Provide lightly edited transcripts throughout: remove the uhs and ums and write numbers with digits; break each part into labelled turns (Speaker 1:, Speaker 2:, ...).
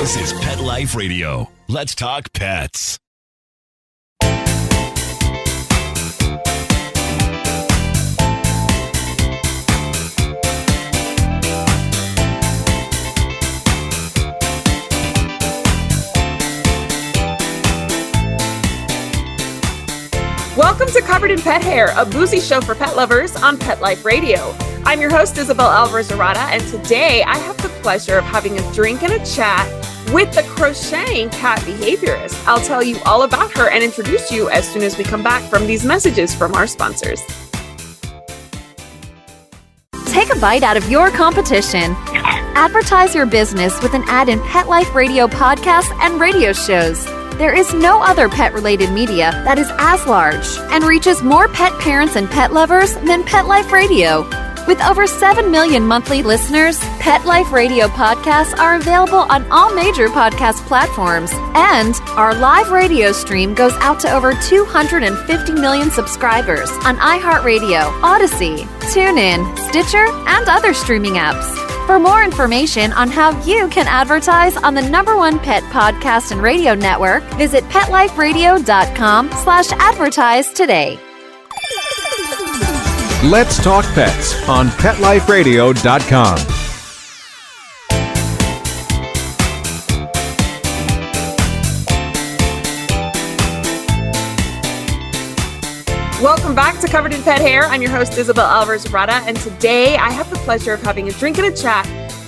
Speaker 1: This is Pet Life Radio. Let's talk pets.
Speaker 2: Welcome to Covered in Pet Hair, a boozy show for pet lovers on Pet Life Radio. I'm your host, Isabel Alvarez-Arata, and today I have the pleasure of having a drink and a chat with the Crocheting Cat Behaviorist. I'll tell you all about her and introduce you as soon as we come back from these messages from our sponsors.
Speaker 3: Take a bite out of your competition. Advertise your business with an ad in Pet Life Radio podcasts and radio shows. There is no other pet-related media that is as large and reaches more pet parents and pet lovers than Pet Life Radio. With over 7 million monthly listeners, Pet Life Radio podcasts are available on all major podcast platforms, and our live radio stream goes out to over 250 million subscribers on iHeartRadio, Odyssey, TuneIn, Stitcher, and other streaming apps. For more information on how you can advertise on the #1 pet podcast and radio network, visit PetLifeRadio.com/advertise today.
Speaker 4: Let's Talk Pets on PetLifeRadio.com.
Speaker 2: Welcome back to Covered in Pet Hair. I'm your host, Isabel Alvarez-Arata, and today I have the pleasure of having a drink and a chat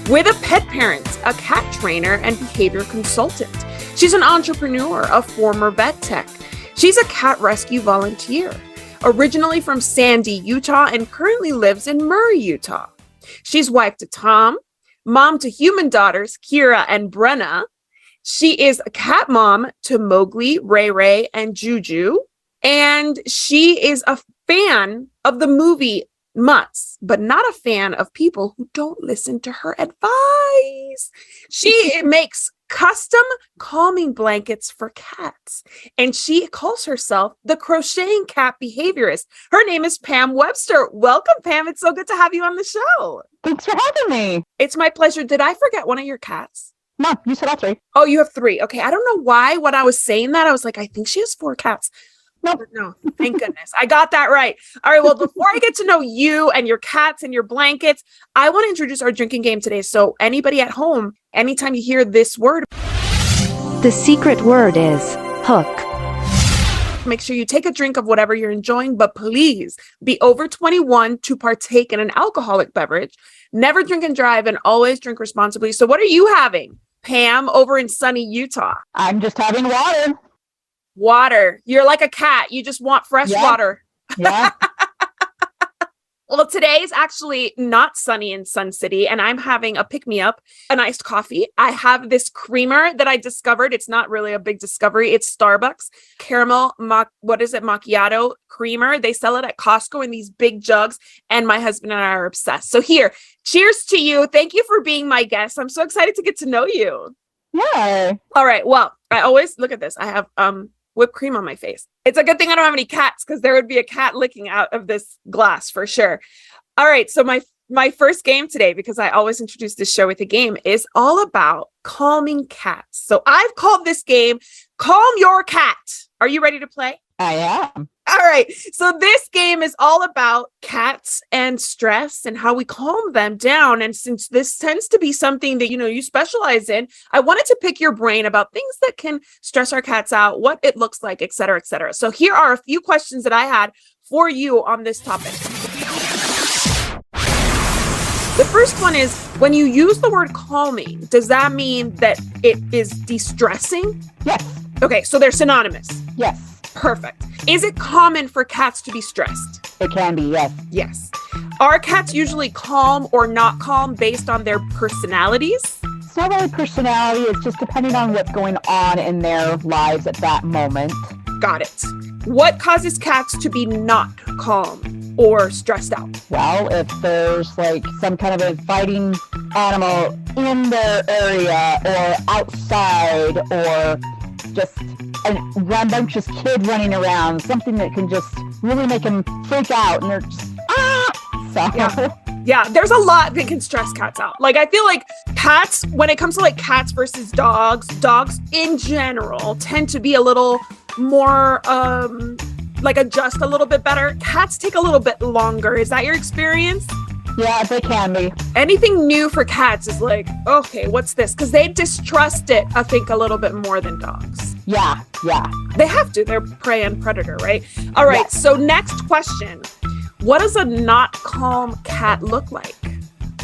Speaker 2: with a pet parent, a cat trainer, and behavior consultant. She's an entrepreneur, a former vet tech. She's a cat rescue volunteer, originally from Sandy, Utah, and currently lives in Murray, Utah. She's wife to Tom, mom to human daughters, Kira and Brenna. She is a cat mom to Mowgli, Ray Ray, and Juju. And she is a fan of the movie Mutts, but not a fan of people who don't listen to her advice. She makes custom calming blankets for cats, and she calls herself the Crocheting Cat Behaviorist. Her name is Pam Webster. Welcome, Pam. It's so good to have you on the show.
Speaker 5: Thanks for having me.
Speaker 2: It's my pleasure. Did I forget one of your cats?
Speaker 5: No, you said all three.
Speaker 2: Oh, you have 3. Okay. I don't know why when I was saying that, I was like, I think she has 4 cats. No, thank goodness. I got that right. All right. Well, before I get to know you and your cats and your blankets, I want to introduce our drinking game today. So anybody at home, anytime you hear this word,
Speaker 3: The secret word is hook.
Speaker 2: make sure you take a drink of whatever you're enjoying, but please be over 21 to partake in an alcoholic beverage. Never drink and drive, and always drink responsibly. So what are you having, Pam, over in sunny Utah?
Speaker 5: I'm just having water.
Speaker 2: Water. You're like a cat. You just want fresh water.
Speaker 5: Yeah.
Speaker 2: Well, today's actually not sunny in Sun City, and I'm having a pick-me-up, an iced coffee. I have this creamer that I discovered. It's not really a big discovery. It's Starbucks caramel, macchiato creamer. They sell it at Costco in these big jugs, and my husband and I are obsessed. So here, cheers to you. Thank you for being my guest. I'm so excited to get to know you.
Speaker 5: Yeah.
Speaker 2: All right. Well, I always look at this. I have whipped cream on my face. It's a good thing I don't have any cats, because there would be a cat licking out of this glass for sure. All right. So my first game today, because I always introduce this show with a game, is all about calming cats. So I've called this game Calm Your Cat. Are you ready to play?
Speaker 5: I am.
Speaker 2: All right. So this game is all about cats and stress and how we calm them down. And since this tends to be something that, you specialize in, I wanted to pick your brain about things that can stress our cats out, what it looks like, et cetera, et cetera. So here are a few questions that I had for you on this topic. The first one is, when you use the word calming, does that mean that it is de-stressing?
Speaker 5: Yes.
Speaker 2: Okay. So they're synonymous.
Speaker 5: Yes.
Speaker 2: Perfect. Is it common for cats to be stressed?
Speaker 5: It can be, yes.
Speaker 2: Yes. Are cats usually calm or not calm based on their personalities?
Speaker 5: It's not really personality. It's just depending on what's going on in their lives at that moment.
Speaker 2: Got it. What causes cats to be not calm or stressed out?
Speaker 5: Well, if there's like some kind of a fighting animal in their area or outside, or just a rambunctious kid running around, something that can just really make them freak out, and they're just, So,
Speaker 2: Yeah. Yeah, there's a lot that can stress cats out. Like, I feel like cats, when it comes to like cats versus dogs in general tend to be a little more, like adjust a little bit better. Cats take a little bit longer. Is that your experience?
Speaker 5: Yeah, they can be.
Speaker 2: Anything new for cats is like, okay, what's this? Because they distrust it, I think, a little bit more than dogs.
Speaker 5: Yeah.
Speaker 2: They have to. They're prey and predator, right? All right.
Speaker 5: Yes.
Speaker 2: So next question. What does a not calm cat look like?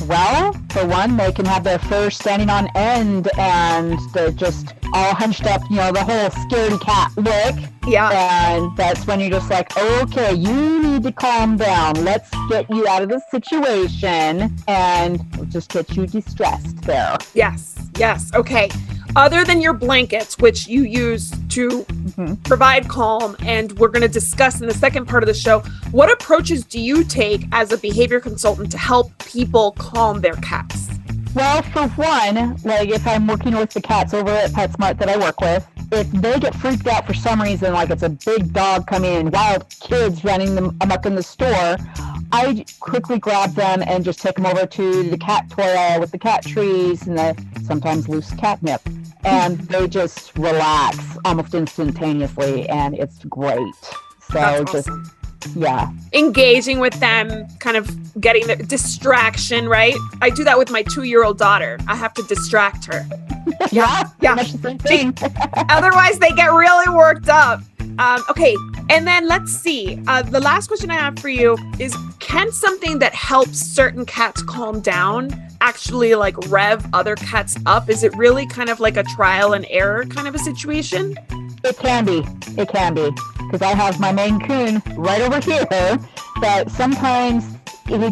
Speaker 5: Well, for one, they can have their fur standing on end and they're just all hunched up, the whole scaredy cat look.
Speaker 2: Yeah.
Speaker 5: And that's when you're just like, okay, you need to calm down. Let's get you out of this situation and we'll just get you distressed there.
Speaker 2: Yes. Okay. Other than your blankets, which you use to provide calm, and we're going to discuss in the second part of the show, what approaches do you take as a behavior consultant to help people calm their cats?
Speaker 5: Well, for one, like if I'm working with the cats over at PetSmart that I work with, if they get freaked out for some reason, like it's a big dog coming in, wild kids running them amok in the store, I quickly grab them and just take them over to the cat toy aisle with the cat trees and the sometimes loose catnip. And they just relax almost instantaneously, and it's great. So
Speaker 2: That's
Speaker 5: just,
Speaker 2: awesome.
Speaker 5: Yeah.
Speaker 2: Engaging with them, kind of getting the distraction, right? I do that with my 2-year-old daughter. I have to distract her.
Speaker 5: Yeah.
Speaker 2: Yeah.
Speaker 5: Pretty much the same thing.
Speaker 2: Otherwise, they get really worked up. Okay. And then let's see. The last question I have for you is, can something that helps certain cats calm down actually like rev other cats up? Is it really kind of like a trial and error kind of a situation?
Speaker 5: It can be. Because I have my Maine Coon right over here, but sometimes he's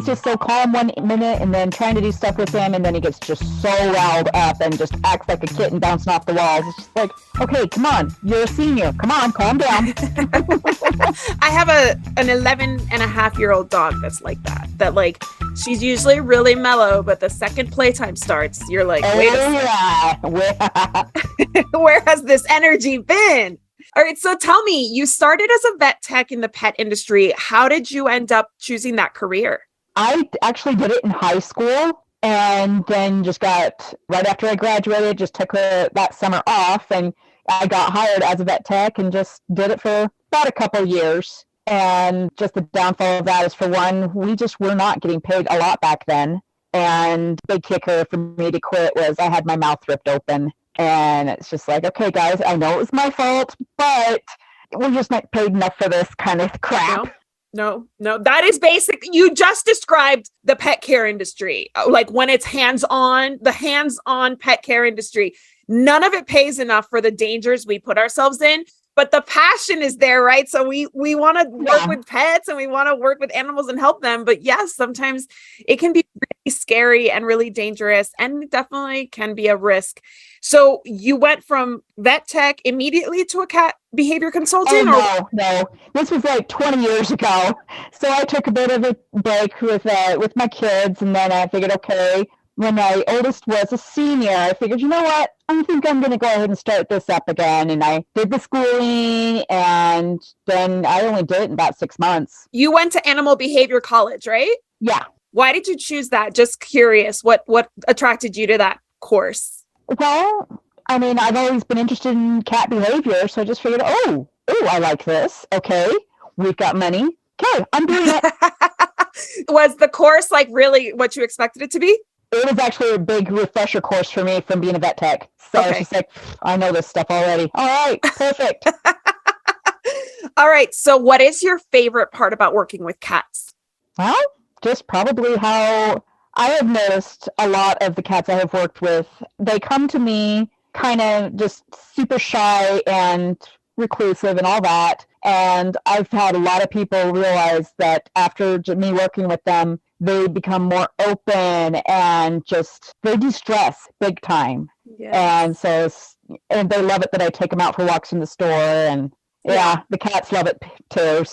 Speaker 5: just so calm one minute and then trying to do stuff with him, and then he gets just so riled up and just acts like a kitten bouncing off the walls. It's just like, okay, come on, you're a senior. Come on, calm down.
Speaker 2: I have an 11-and-a-half-year-old dog that's like that. That like, she's usually really mellow, but the second playtime starts, you're like, wait a second. Where has this energy been? All right, so tell me, you started as a vet tech in the pet industry. How did you end up choosing that career?
Speaker 5: I actually did it in high school, and then just got, right after I graduated, just took that summer off, and I got hired as a vet tech and just did it for about a couple years. And just the downfall of that is, for one, we just were not getting paid a lot back then. And the big kicker for me to quit was I had my mouth ripped open. And it's just like, okay, guys, I know it was my fault, but we're just not paid enough for this kind of crap.
Speaker 2: No. That is basic. You just described the pet care industry. Like when it's the hands-on pet care industry, none of it pays enough for the dangers we put ourselves in. But the passion is there, right? So we want to work with pets and we want to work with animals and help them. But yes, sometimes it can be really scary and really dangerous, and definitely can be a risk. So you went from vet tech immediately to a cat behavior consultant?
Speaker 5: Oh, no. This was like 20 years ago. So I took a bit of a break with my kids, and then I figured, okay, when my oldest was a senior, I figured, you know what? I think I'm going to go ahead and start this up again. And I did the schooling, and then I only did it in about 6 months.
Speaker 2: You went to Animal Behavior College, right?
Speaker 5: Yeah.
Speaker 2: Why did you choose that? Just curious. What attracted you to that course?
Speaker 5: Well, I mean, I've always been interested in cat behavior, so I just figured, oh, I like this. Okay, we've got money. Okay, I'm doing it.
Speaker 2: Was the course like really what you expected it to be?
Speaker 5: It was actually a big refresher course for me from being a vet tech. So I was just like, I know this stuff already. All right, perfect.
Speaker 2: All right, so what is your favorite part about working with cats?
Speaker 5: Well, just probably how I have noticed a lot of the cats I have worked with, they come to me kind of just super shy and reclusive and all that. And I've had a lot of people realize that after me working with them, they become more open and just, they de-stress big time. Yes. And so, and they love it that I take them out for walks in the store, and the cats love it too.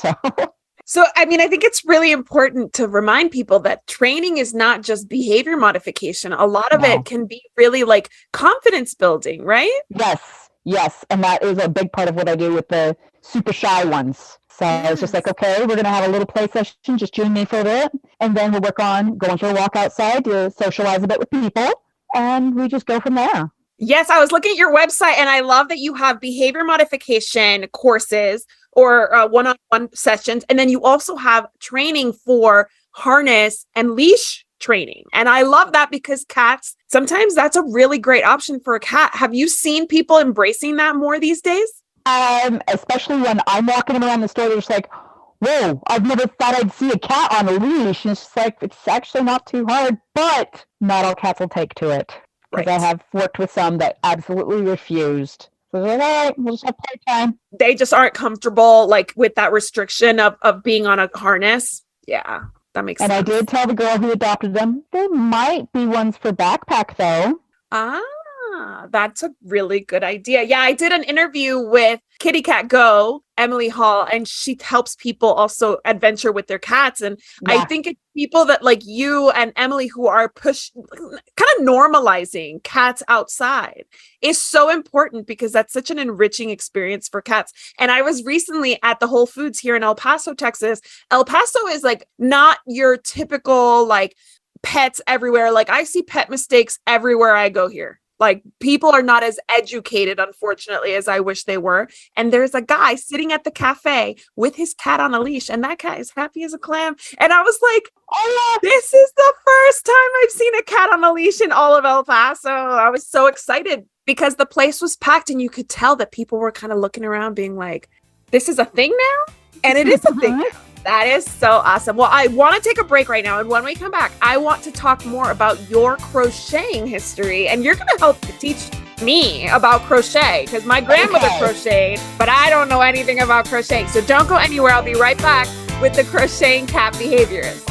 Speaker 2: So, I mean, I think it's really important to remind people that training is not just behavior modification. A lot of it can be really like confidence building, right?
Speaker 5: Yes. And that is a big part of what I do with the super shy ones. So it's just like, okay, we're going to have a little play session, just you and me for a bit. And then we'll work on going for a walk outside to socialize a bit with people. And we just go from there.
Speaker 2: Yes, I was looking at your website and I love that you have behavior modification courses or one-on-one sessions. And then you also have training for harness and leash training. And I love that because cats, sometimes that's a really great option for a cat. Have you seen people embracing that more these days?
Speaker 5: Especially when I'm walking around the store, they're just like, whoa, I've never thought I'd see a cat on a leash. And it's just like, it's actually not too hard, but not all cats will take to it. Because I have worked with some that absolutely refused. So they're like, all right, we'll just have playtime.
Speaker 2: They just aren't comfortable like with that restriction of being on a harness. Yeah, that makes sense.
Speaker 5: And I did tell the girl who adopted them, there might be ones for backpack though.
Speaker 2: That's a really good idea. Yeah, I did an interview with Kitty Cat Go, Emily Hall, and she helps people also adventure with their cats. And I think it's people that like you and Emily who are kind of normalizing cats outside is so important because that's such an enriching experience for cats. And I was recently at the Whole Foods here in El Paso, Texas. El Paso is like not your typical like pets everywhere. Like I see pet mistakes everywhere I go here. Like people are not as educated, unfortunately, as I wish they were. And there's a guy sitting at the cafe with his cat on a leash, and that cat is happy as a clam. And I was like, oh, this is the first time I've seen a cat on a leash in all of El Paso. I was so excited because the place was packed, and you could tell that people were kind of looking around being like, this is a thing now? And it is a thing now. That is so awesome. Well, I want to take a break right now. And when we come back, I want to talk more about your crocheting history. And you're going to help to teach me about crochet because my grandmother crocheted, but I don't know anything about crocheting. So don't go anywhere. I'll be right back with the Crocheting Cat Behaviorist.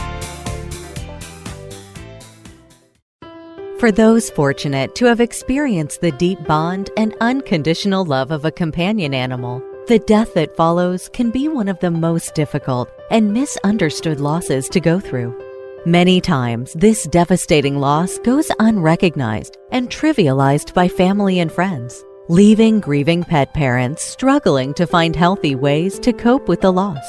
Speaker 6: For those fortunate to have experienced the deep bond and unconditional love of a companion animal, the death that follows can be one of the most difficult and misunderstood losses to go through. Many times, this devastating loss goes unrecognized and trivialized by family and friends, leaving grieving pet parents struggling to find healthy ways to cope with the loss.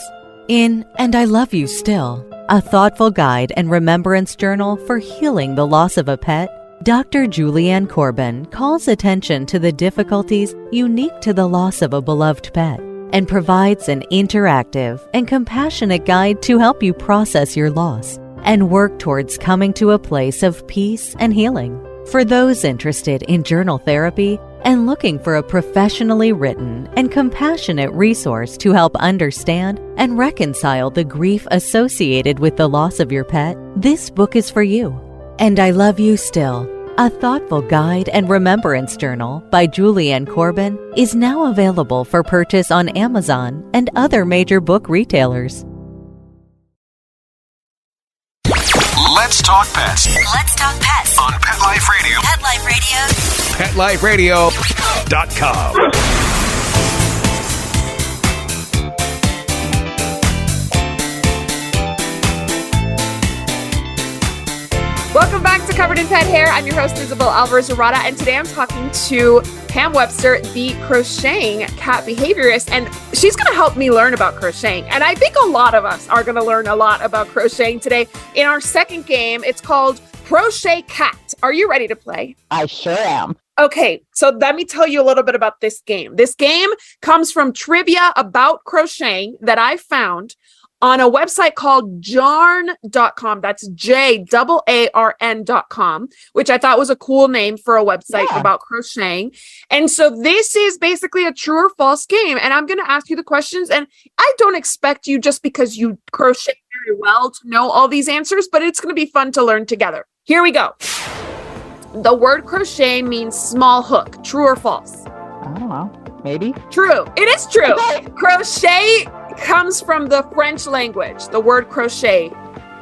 Speaker 6: In And I Love You Still, a thoughtful guide and remembrance journal for healing the loss of a pet, Dr. Julianne Corbin calls attention to the difficulties unique to the loss of a beloved pet and provides an interactive and compassionate guide to help you process your loss and work towards coming to a place of peace and healing. For those interested in journal therapy and looking for a professionally written and compassionate resource to help understand and reconcile the grief associated with the loss of your pet, this book is for you. And I Love You Still, a thoughtful guide and remembrance journal by Julianne Corbin, is now available for purchase on Amazon and other major book retailers.
Speaker 1: Let's talk pets.
Speaker 7: Let's talk pets
Speaker 1: On Pet Life Radio.
Speaker 7: Pet Life Radio.
Speaker 1: PetLifeRadio.com.
Speaker 2: Welcome back to Covered in Pet Hair. I'm your host, Isabel Alvarez-Arrada, and today I'm talking to Pam Webster, the Crocheting Cat Behaviorist, and she's going to help me learn about crocheting. And I think a lot of us are going to learn a lot about crocheting today. In our second game, it's called Crocheting Cat. Are you ready to play?
Speaker 5: I sure am.
Speaker 2: Okay, so let me tell you a little bit about this game. This game comes from trivia about crocheting that I found on a website called jarn.com. That's JAARN.com, which I thought was a cool name for a website about crocheting. And so this is basically a true or false game. And I'm going to ask you the questions. And I don't expect you, just because you crochet very well, to know all these answers, but it's going to be fun to learn together. Here we go. The word crochet means small hook. True or false?
Speaker 5: I don't know. Maybe.
Speaker 2: True. It is true. Crochet comes from the French language, the word crochet.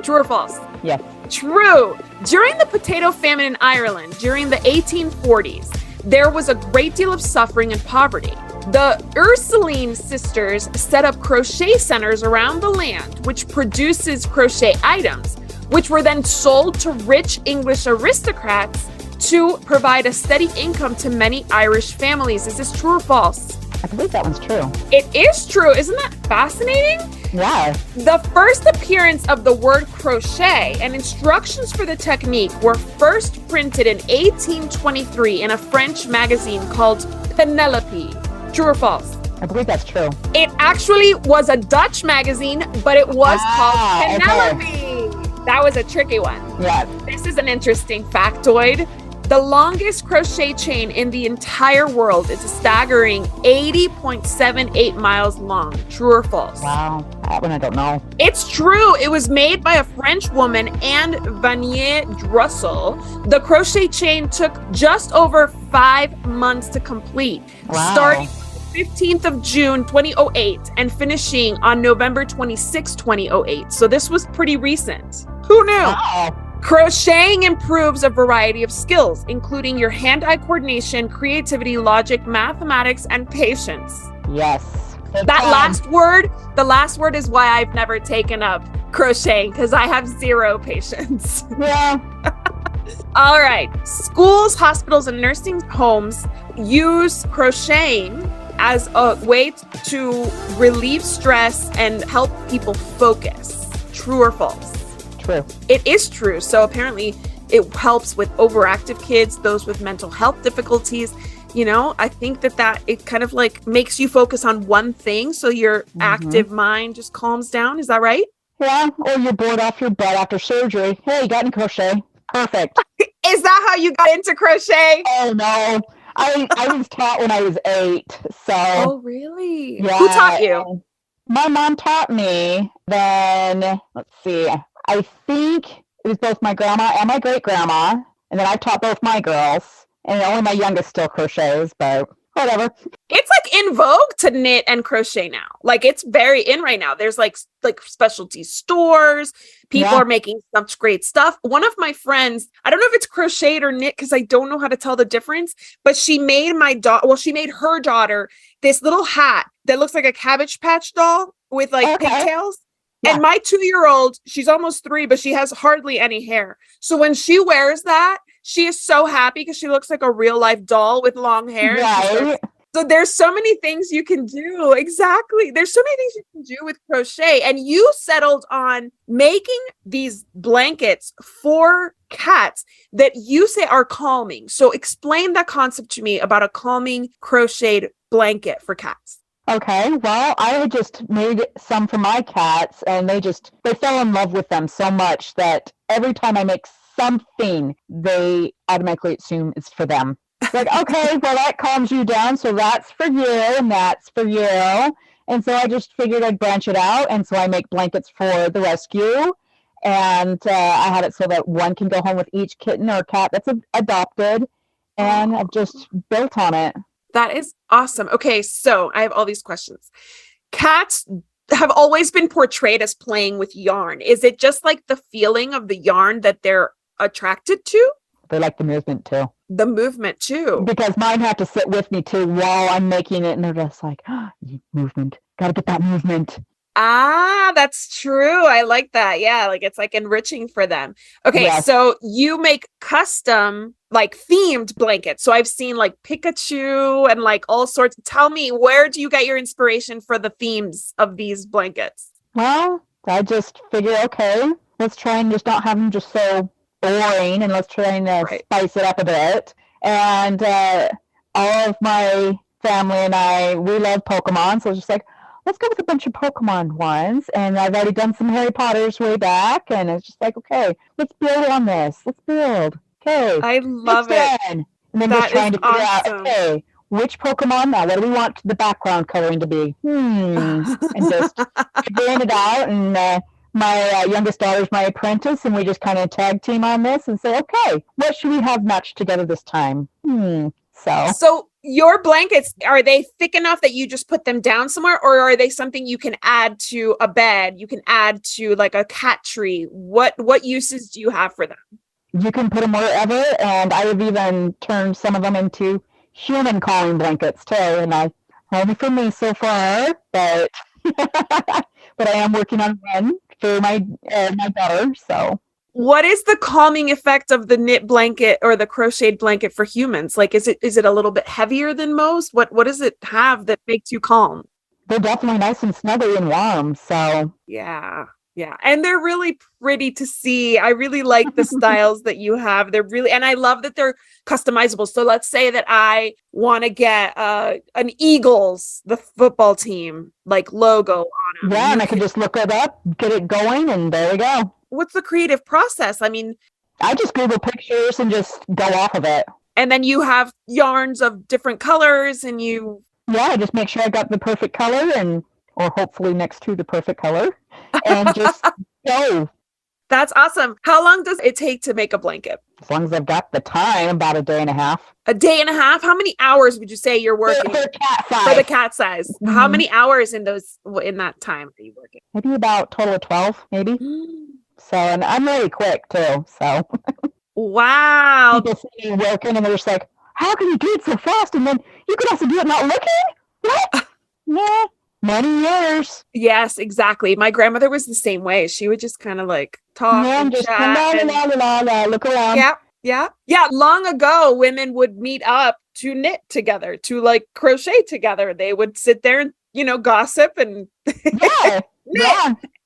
Speaker 2: True or false?
Speaker 5: Yes.
Speaker 2: True. During the potato famine in Ireland, during the 1840s, there was a great deal of suffering and poverty. The Ursuline sisters set up crochet centers around the land, which produces crochet items, which were then sold to rich English aristocrats to provide a steady income to many Irish families. Is this true or false?
Speaker 5: I believe that one's true.
Speaker 2: It is true. Isn't that fascinating?
Speaker 5: Yeah.
Speaker 2: The first appearance of the word crochet and instructions for the technique were first printed in 1823 in a French magazine called Penelope. True or false?
Speaker 5: I believe that's true.
Speaker 2: It actually was a Dutch magazine, but it was called Penelope. Okay. That was a tricky one.
Speaker 5: Yeah.
Speaker 2: This is an interesting factoid. The longest crochet chain in the entire world is a staggering 80.78 miles long. True or false?
Speaker 5: Wow. That one I don't know.
Speaker 2: It's true. It was made by a French woman, Anne Vanier Drussel. The crochet chain took just over 5 months to complete, starting 15th of June 2008 and finishing on November 26, 2008. So this was pretty recent. Who knew?
Speaker 5: Wow.
Speaker 2: Crocheting improves a variety of skills, including your hand-eye coordination, creativity, logic, mathematics, and patience.
Speaker 5: Yes.
Speaker 2: The last word is why I've never taken up crocheting, because I have zero patience.
Speaker 5: Yeah.
Speaker 2: All right. Schools, hospitals, and nursing homes use crocheting as a way to relieve stress and help people focus. True or false?
Speaker 5: True.
Speaker 2: It is true. So apparently it helps with overactive kids, those with mental health difficulties. You know, I think that it kind of like makes you focus on one thing. So your active mind just calms down. Is that right?
Speaker 5: Yeah. Or you're bored off your butt after surgery. Hey, you got any crochet? Perfect.
Speaker 2: Is that how you got into crochet?
Speaker 5: Oh, no. I was taught when I was 8. So.
Speaker 2: Oh, really?
Speaker 5: Yeah.
Speaker 2: Who taught you?
Speaker 5: My mom taught me. Then, let's see. I think it was both my grandma and my great-grandma. And then I taught both my girls. And only my youngest still crochets, but whatever.
Speaker 2: It's like in vogue to knit and crochet now. Like it's very in right now. There's like specialty stores. People are making such great stuff. One of my friends, I don't know if it's crocheted or knit because I don't know how to tell the difference, but she made she made her daughter this little hat that looks like a Cabbage Patch doll with like pigtails. Yeah. And my 2-year-old, she's almost 3, but she has hardly any hair. So when she wears that, she is so happy because she looks like a real life doll with long hair.
Speaker 5: Right.
Speaker 2: So there's so many things you can do. Exactly. There's so many things you can do with crochet. And you settled on making these blankets for cats that you say are calming. So explain that concept to me about a calming crocheted blanket for cats.
Speaker 5: Okay, well, I had just made some for my cats, and they fell in love with them so much that every time I make something, they automatically assume it's for them. Like, okay, well, that calms you down, so that's for you, and that's for you. And so I just figured I'd branch it out, and so I make blankets for the rescue, and I have it so that one can go home with each kitten or cat that's adopted, and I've just built on it.
Speaker 2: That is awesome. Okay, so I have all these questions. Cats have always been portrayed as playing with yarn. Is it just like the feeling of the yarn that they're attracted to?
Speaker 5: They like the movement too.
Speaker 2: The movement too.
Speaker 5: Because mine have to sit with me too while I'm making it, and they're just like, movement. Gotta get that movement.
Speaker 2: Ah, that's true. I like that. Yeah, like it's like enriching for them. Okay, yes. So you make custom, like themed blankets. So I've seen like Pikachu and like all sorts. Tell me, where do you get your inspiration for the themes of these blankets?
Speaker 5: Well, I just figure, okay, let's try and just not have them just so boring, and let's try and spice it up a bit. And all of my family and I, we love Pokemon, so it's just like, let's go with a bunch of Pokemon ones. And I've already done some Harry Potters way back, and it's just like, okay, let's build on this. Let's build. Okay.
Speaker 2: I love it.
Speaker 5: And then just trying to figure out, okay, which Pokemon now? What do we want the background coloring to be? And just figuring it out. And my youngest daughter's my apprentice, and we just kind of tag team on this and say, okay, what should we have matched together this time? So your blankets, are they thick enough that you just put them down somewhere, or are they something you can add to a bed? You can add to like a cat tree. What uses do you have for them? You can put them wherever, and I have even turned some of them into human calling blankets too. And only for me so far, but but I am working on one for my daughter. So
Speaker 2: What is the calming effect of the knit blanket or the crocheted blanket for humans? Like, is it a little bit heavier than most? What does it have that makes you calm?
Speaker 5: They're definitely nice and snuggly and warm. So
Speaker 2: Yeah. Yeah. And they're really pretty to see. I really like the styles that you have. They're really, and I love that they're customizable. So let's say that I want to get an Eagles, the football team, like logo on them.
Speaker 5: Yeah, and I can just look it up, get it going, and there we go.
Speaker 2: What's the creative process? I mean,
Speaker 5: I just Google pictures and just go off of it.
Speaker 2: and then you have yarns of different colors and you...
Speaker 5: Yeah, I just make sure I got the perfect color or hopefully next to the perfect color and just go.
Speaker 2: That's awesome. How long does it take to make a blanket?
Speaker 5: As long as I've got the time, about a day and a half.
Speaker 2: A day and a half? How many hours would you say you're working?
Speaker 5: For cat size.
Speaker 2: For the cat size.
Speaker 5: Mm-hmm.
Speaker 2: How many hours in that time are you working?
Speaker 5: Maybe about total of 12, maybe. So, and I'm really quick too. So,
Speaker 2: wow.
Speaker 5: People see me working and they're just like, how can you do it so fast? And then you can also do it not looking? What? Yeah, many years.
Speaker 2: Yes, exactly. My grandmother was the same way. She would just kind of like talk and
Speaker 5: just
Speaker 2: chat.
Speaker 5: look around.
Speaker 2: Yeah. Long ago, women would meet up to knit together, to like crochet together. They would sit there and, gossip and knit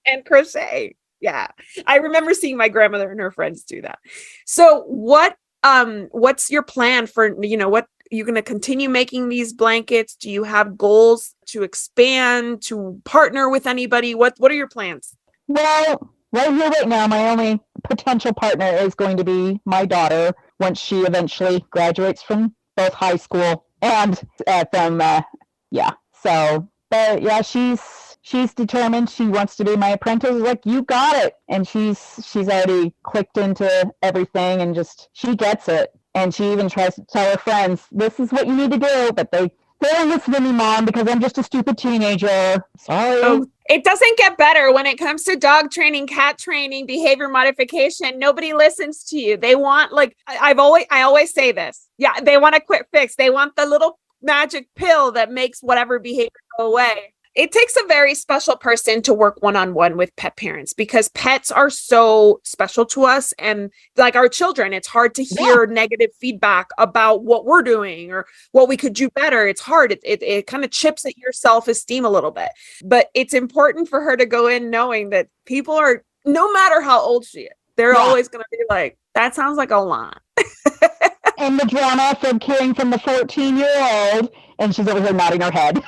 Speaker 2: and crochet. Yeah. I remember seeing my grandmother and her friends do that. So what's your plan for, what you're going to continue making these blankets? Do you have goals to expand, to partner with anybody? What are your plans?
Speaker 5: Well, right now, my only potential partner is going to be my daughter once she eventually graduates from both high school and So, but yeah, she's determined. She wants to be my apprentice. Like, you got it. And she's already clicked into everything and she gets it. And she even tries to tell her friends, this is what you need to do. But they don't listen to me, Mom, because I'm just a stupid teenager. Sorry.
Speaker 2: Oh, it doesn't get better when it comes to dog training, cat training, behavior modification. Nobody listens to you. They want, like, I always say this. Yeah, they want a quick fix. They want the little magic pill that makes whatever behavior go away. It takes a very special person to work one-on-one with pet parents because pets are so special to us. And like our children, it's hard to hear negative feedback about what we're doing or what we could do better. It's hard. It kind of chips at your self-esteem a little bit. But it's important for her to go in knowing that people are, no matter how old she is, they're always going to be like, that sounds like a lot.
Speaker 5: And the drama from caring from the 14-year-old, and she's over here nodding her head.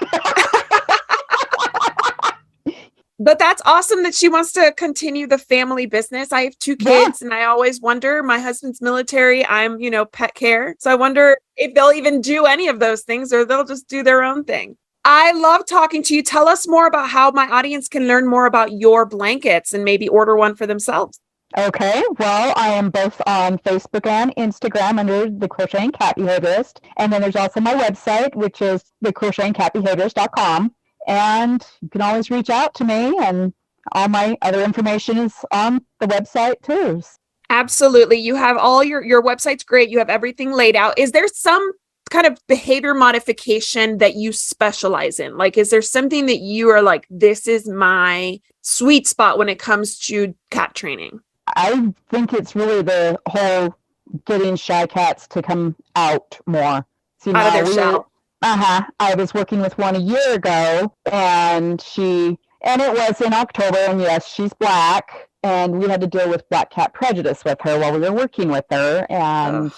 Speaker 2: But that's awesome that she wants to continue the family business. I have 2 kids and I always wonder, my husband's military, I'm, pet care. So I wonder if they'll even do any of those things or they'll just do their own thing. I love talking to you. Tell us more about how my audience can learn more about your blankets and maybe order one for themselves.
Speaker 5: Okay, well, I am both on Facebook and Instagram under the Crocheting Cat Behaviorist. And then there's also my website, which is thecrochetingcatbehaviorist.com. And you can always reach out to me, and all my other information is on the website too.
Speaker 2: Absolutely. You have all your website's great. You have everything laid out. Is there some kind of behavior modification that you specialize in? Like, is there something that you are like, this is my sweet spot when it comes to cat training?
Speaker 5: I think it's really the whole getting shy cats to come out more. So,
Speaker 2: out of their shell.
Speaker 5: I was working with one a year ago, and it was in October, and yes, she's black, and we had to deal with black cat prejudice with her while we were working with her, and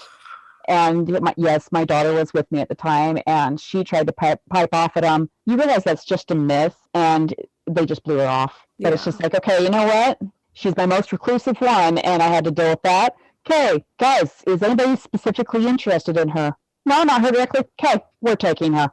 Speaker 5: my daughter was with me at the time, and she tried to pipe off at them. You realize that's just a myth, and they just blew her off. But it's just like, okay, you know what? She's my most reclusive one, and I had to deal with that. Okay, guys, is anybody specifically interested in her? No, not her directly. Okay, we're taking her.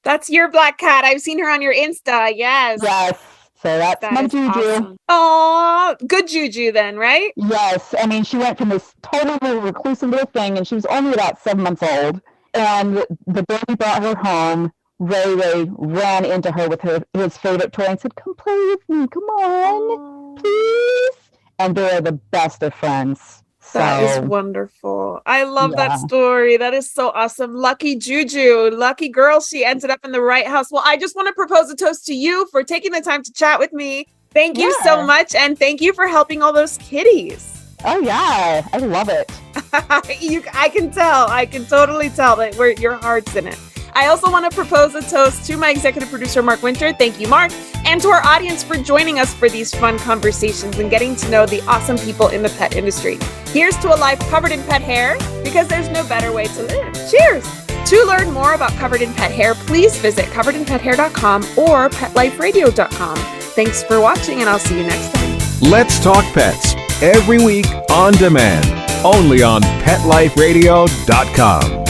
Speaker 2: That's your black cat. I've seen her on your Insta. Yes.
Speaker 5: Yes. So that's my Juju.
Speaker 2: Awesome. Oh, good Juju then, right?
Speaker 5: Yes. I mean, she went from this totally reclusive little thing, and she was only about 7 months old. And the day we brought her home, Ray ran into her with his favorite toy and said, "Come play with me. Come on, please." And they are the best of friends.
Speaker 2: That is wonderful. I love that story. That is so awesome. Lucky Juju, lucky girl. She ended up in the right house. Well, I just want to propose a toast to you for taking the time to chat with me. Thank you so much. And thank you for helping all those kitties.
Speaker 5: Oh yeah, I love it.
Speaker 2: I can tell. I can totally tell that your heart's in it. I also want to propose a toast to my executive producer, Mark Winter. Thank you, Mark. And to our audience for joining us for these fun conversations and getting to know the awesome people in the pet industry. Here's to a life covered in pet hair, because there's no better way to live. Cheers! To learn more about Covered in Pet Hair, please visit coveredinpethair.com or petliferadio.com. Thanks for watching, and I'll see you next time.
Speaker 4: Let's Talk Pets, every week on demand, only on PetLifeRadio.com.